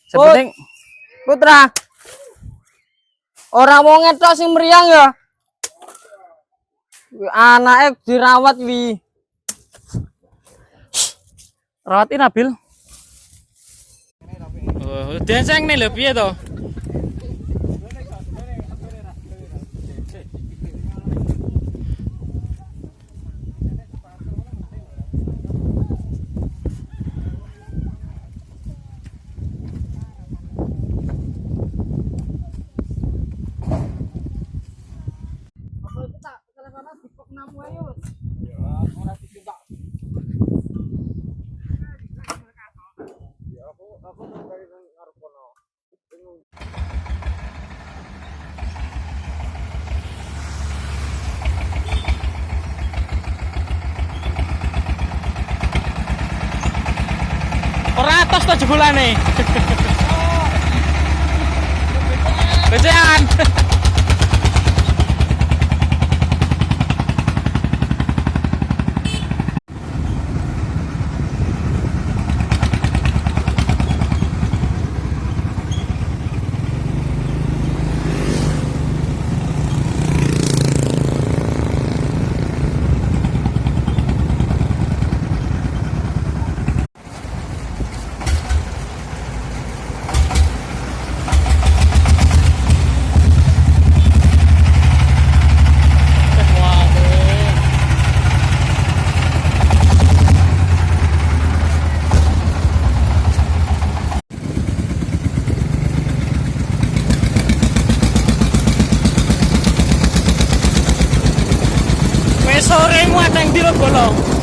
Sepenting Putra. Ora mau ngetok sing mriyang ya. Anake dirawat wi. rawatin Nabil. Oh, denseng nih lho piye to? Ora atos to jebulane. Becean. Sore mu ada yang di Bolong.